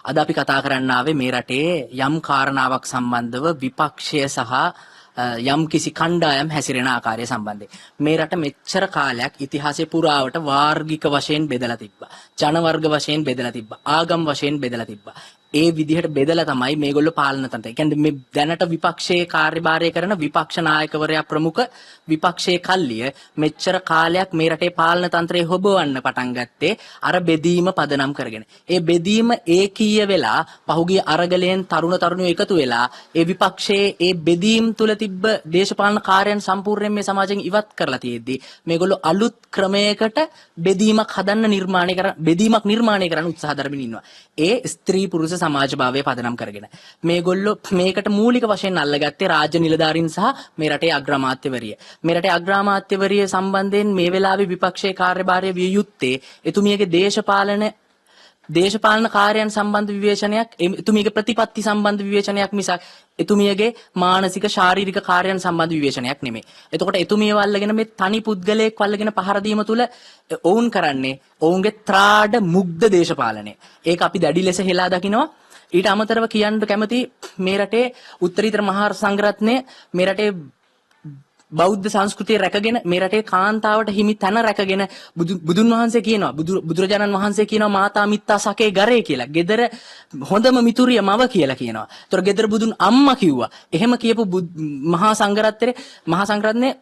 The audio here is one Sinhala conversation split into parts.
අද අපි කතා කරන්න ආවේ මේ රටේ යම් කාරණාවක් සම්බන්ධව විපක්ෂය සහ යම් කිසි කණ්ඩායම් හැසිරෙන ආකාරය සම්බන්ධයෙන්. මේ රට මෙච්චර කාලයක් ඉතිහාසයේ පුරාවට වාර්ගික වශයෙන් බෙදලා තිබ්බා. ජන වර්ග වශයෙන් බෙදලා තිබ්බා. ආගම් වශයෙන් බෙදලා තිබ්බා. ඒ විදිහට බෙදලා තමයි මේගොල්ලෝ පාලන තන්ත්‍රය. ඒ කියන්නේ මේ දැනට විපක්ෂයේ කාර්යභාරය කරන විපක්ෂ නායකවරයා ප්‍රමුඛ විපක්ෂයේ කල්ලිය මෙච්චර කාලයක් මේ රටේ පාලන තන්ත්‍රය හොබවන්න පටන් ගත්තේ අර බෙදීම පදනම් කරගෙන. ඒ බෙදීම ඒකීය වෙලා පහුගිය අරගලයෙන් තරුණියෝ එකතු වෙලා ඒ විපක්ෂයේ ඒ බෙදීම් තුල තිබ්බ දේශපාලන කාර්යයන් සම්පූර්ණයෙන් මේ සමාජයෙන් ඉවත් කරලා තියෙද්දි මේගොල්ලෝ අලුත් ක්‍රමයකට බෙදීමක් නිර්මාණය කරන්න උත්සාහ දරමින් ඉන්නවා. ඒ ස්ත්‍රී පුරුෂ සමාජභාවය පදනම් කරගෙන මේගොල්ලෝ මේකට මූලික වශයෙන් අල්ලගත්තේ රාජ්‍ය නිලධාරීන් සහ මේ රටේ අග්‍රාමාත්‍යවරිය. මේ රටේ අග්‍රාමාත්‍යවරිය සම්බන්ධයෙන් මේ වෙලාවේ විපක්ෂයේ කාර්යභාරය විය යුත්තේ එතුමියගේ දේශපාලන කාර්යයන් සම්බන්ධ විවේචනයක්, එතුමියගේ ප්‍රතිපත්ති සම්බන්ධ විවේචනයක් මිසක් එතුමියගේ මානසික ශාරීරික කාර්යයන් සම්බන්ධ විවේචනයක් නෙමෙයි. එතකොට එතුමියව අල්ලගෙන මේ තනි පුද්ගලයෙක් අල්ලගෙන පහර දීම තුල ඔවුන් කරන්නේ ඔවුන්ගේ ත්‍රාඩ මුග්ධ දේශපාලනය. ඒක අපි දැඩි ලෙස හෙලා දකිනවා. ඊට අමතරව කියන්න කැමති මේ රටේ උත්තරීතර මහා සංඝරත්නය මේ රටේ බෞද්ධ සංස්කෘතිය රැකගෙන මේ රටේ කාන්තාවට හිමි තැන රැකගෙන බුදුන් වහන්සේ කියනවා බුදුරජාණන් වහන්සේ කියනවා මාතා මිත්තා සකේ ගරේ කියලා. gedara හොඳම මිතුරිය මව කියලා කියනවා. ඒතර gedara බුදුන් අම්මා කිව්වා. එහෙම කියපු මහා සංඝරත්නය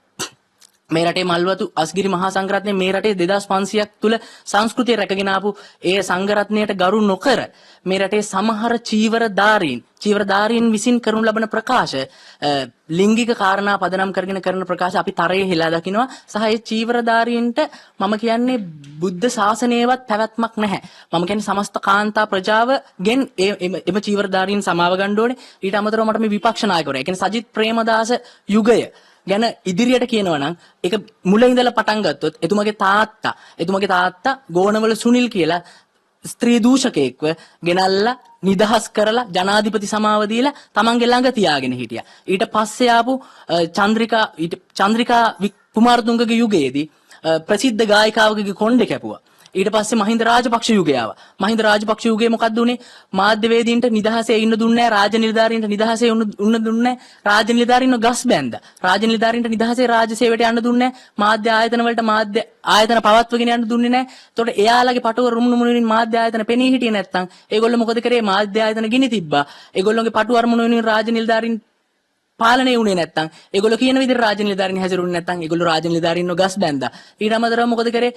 මේ රටේ මල්වතු අස්ගිරි මහා සංඝරත්නය මේ රටේ 2500ක් තුල සංස්කෘතිය රැකගෙන ආපු ඒ සංඝරත්නයට ගරු නොකර මේ රටේ සමහර චීවරධාරීන් විසින් කරනු ලබන ප්‍රකාශ ලිංගික කාරණා පදනම් කරගෙන කරන ප්‍රකාශ අපි තරයේ හෙලා දකිනවා. සහ ඒ චීවරධාරීන්ට මම කියන්නේ බුද්ධ ශාසනයවත් පැවැත්මක් නැහැ. මම කියන්නේ සමස්ත කාන්තා ප්‍රජාවගෙන් එම චීවරධාරීන් සමාව ගන්න ඕනේ. ඊට අමතරව මට මේ විපක්ෂ නායකවරයා, ඒ කියන්නේ සජිත් ප්‍රේමදාස යුගය ගැන ඉදිරියට කියනවා නම් ඒක මුල ඉඳලා පටන් ගත්තොත් එතුමගේ තාත්තා ගෝණවල සුනිල් කියලා ස්ත්‍රී දූෂකයෙක්ව ගෙනල්ලා නිදහස් කරලා ජනාධිපති සමාව දීලා තමන්ගේ ළඟ තියාගෙන හිටියා. ඊට පස්සේ ආපු චන්ද්‍රිකා කුමාරතුංගගේ යුගයේදී ප්‍රසිද්ධ ගායිකාවකගේ කොණ්ඩේ කැපුවා. ඊට පස්සේ මහින්ද රාජපක්ෂ යුගය ආවා. මහින්ද රාජපක්ෂ යුගයේ මොකක්ද උනේ? මාධ්‍යවේදීන්ට නිදහසේ ඉන්න දුන්නේ නැහැ, රාජ්‍ය නිලධාරීන්ට නිදහසේ ඉන්න දුන්නේ නැහැ, රාජ්‍ය නිලධාරීන්ව ගස් බැන්දා. රාජ්‍ය නිලධාරීන්ට නිදහසේ රාජ්‍ය සේවයට යන්න දුන්නේ නැහැ, මාධ්‍ය ආයතන වලට මාධ්‍ය ආයතන පවත්වගෙන යන්න දුන්නේ නැහැ. එතකොට එයාලගේ පටුව රුමුණු මුණුවින් මාධ්‍ය ආයතන පෙනී හිටියේ නැත්නම් ඒගොල්ලෝ මොකද කරේ? මාධ්‍ය ආයතන ගිනි තිබ්බා. ඒගොල්ලෝගේ පටුව අරමුණු වෙනුවෙන් රාජ්‍ය නිලධාරීන් පාලනය වුණේ නැත්නම් ඒගොල්ලෝ කියන විදිහට රාජ්‍ය නිලධාරීන් හැසිරුනේ නැත්නම් ඒගොල්ලෝ රාජ්‍ය නිලධාරීන්ව ගස් බැන්දා. ඊට අමතරව මොකද කරේ?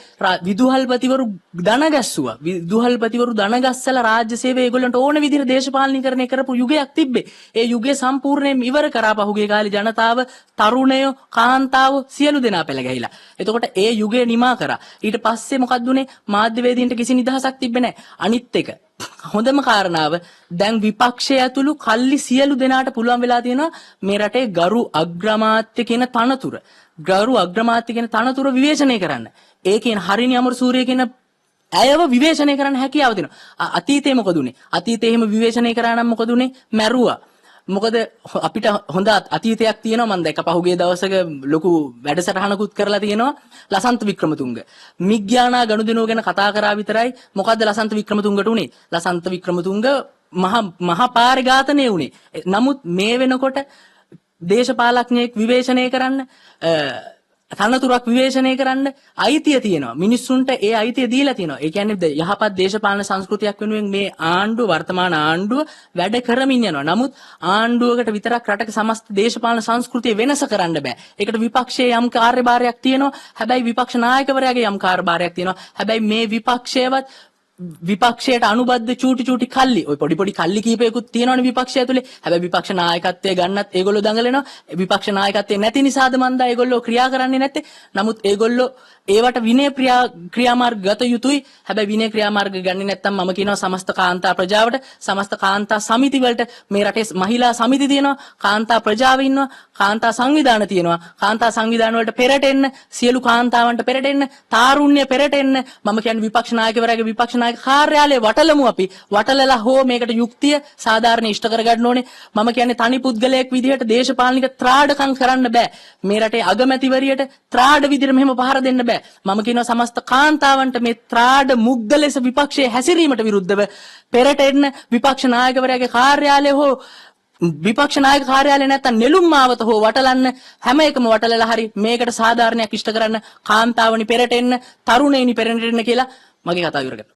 විදුහල්පතිවරු ධන ගැස්සුවා. විදුහල්පතිවරු ධන ගැස්සලා රාජ්‍ය සේවය ඒගොල්ලන්ට ඕන විදිහට දේශපාලනීකරණය කරපු යුගයක් තිබ්බේ. ඒ යුගය සම්පූර්ණයෙන්ම ඉවර කරා පහුගිය කාලේ ජනතාව, තරුණයෝ, කාන්තාව සියලු දෙනා පෙළ ගැහිලා. එතකොට ඒ යුගය නිමා කරා. ඊට පස්සේ මොකක්ද උනේ? මාධ්‍යවේදීන්ට කිසි නිදහසක් තිබ්බේ නැහැ. අනිත් එක හොඳම කාරණාව දැන් විපක්ෂය ඇතුළු කල්ලි සියලු දෙනාට පුළුවන් වෙලා තියෙනවා මේ රටේ ගරු අග්‍රාමාත්‍ය කියන තනතුර විවේචනය කරන්න. ඒ කියන හරිනි අමරසූරිය කියන ඇයව විවේචනය කරන්න හැකියාව තියෙනවා. අතීතේ මොකද උනේ? අතීතේ එහෙම විවේචනය කරා නම් මොකද උනේ? මැරුවා. මොකද අපිට හොඳ අතීතයක් තියෙනවා. මම දැක්ක පහුගිය දවසක ලොකු වැඩසටහනකුත් කරලා තියෙනවා ලසන්ත වික්‍රමතුංග. මිග්යානා ගනුදෙනුව ගැන කතා කරා විතරයි. මොකද්ද ලසන්ත වික්‍රමතුංගට උනේ? ලසන්ත වික්‍රමතුංග මහා පාරේ ඝාතනය උනේ. නමුත් මේ වෙනකොට දේශපාලඥයෙක් විවේචනය කරන්න තනතුරක් විවේචනය කරන්න අයිතිය තියෙනවා. මිනිස්සුන්ට ඒ අයිතිය දීලා තියෙනවා. ඒ කියන්නේ යහපත් දේශපාලන සංස්කෘතියක් වෙනුවෙන් මේ වර්තමාන ආණ්ඩුව වැඩ කරමින් යනවා. නමුත් ආණ්ඩුවකට විතරක් රටක සමස්ත දේශපාලන සංස්කෘතිය වෙනස කරන්න බෑ. ඒකට විපක්ෂයේ යම් කාර්යභාරයක් තියෙනවා. හැබැයි විපක්ෂ නායකවරයාගේ යම් කාර්යභාරයක් තියෙනවා. හැබැයි මේ විපක්ෂයට අනුබද්ධ චූටි කල්ලි ඔය පොඩි කල්ලි කීපයකුත් තියෙනවනේ විපක්ෂය ඇතුලේ. හැබැයි විපක්ෂ නායකත්වයේ ගන්නත් ඒගොල්ලෝ දඟලනවා. විපක්ෂ නායකත්වයේ නැති නිසාද මන්දා ඒගොල්ලෝ ක්‍රියා කරන්නේ නැත්තේ. නමුත් ඒගොල්ලෝ ඒවට විනය ක්‍රියාමාර්ග ගත යුතුයි. හැබැයි විනය ක්‍රියාමාර්ග ගන්නේ නැත්නම් මම කියනවා සමස්ත කාන්තා ප්‍රජාවට, සමස්ත කාන්තා සමිති වලට මේ රටේ මහිලා සමිති තියෙනවා, කාන්තා ප්‍රජාව ඉන්නවා, කාන්තා සංවිධාන තියෙනවා. කාන්තා සංවිධාන වලට පෙරට එන්න, සියලු කාන්තාවන්ට පෙරට එන්න, තාරුණ්‍ය පෙරට එන්න. මම කියන්නේ විපක්ෂ නායකවරයාගේ විපක්ෂ නායක කාර්යාලයේ වටලමු අපි. වටලලා හෝ මේකට යුක්තිය සාධාරණ ඉෂ්ට කරගන්න ඕනේ. මම කියන්නේ තනි පුද්ගලයෙක් විදිහට දේශපාලනික ත්‍රාඩකම් කරන්න බෑ. මේ රටේ අගමැතිවරියට ත්‍රාඩ විදිහට මෙහෙම පහර දෙන්න බෑ. මම කියනවා සමස්ත කාන්තාවන්ට මේ ත්‍රාඩ මුග්ග ලෙස විපක්ෂයේ හැසිරීමට විරුද්ධව පෙරට එන්න විපක්ෂ නායකවරයාගේ කාර්යාලය හෝ විපක්ෂ නායක කාර්යාලය නැත්තම් නෙළුම් මාවත හෝ වටලන්න හැම එකම වටලලා හරි මේකට සාධාරණයක් ඉෂ්ට කරන්න කාන්තාවනි පෙරට එන්න තරුණයිනි පෙරට එන්න කියලා මගේ කතාව ඉවර කරනවා.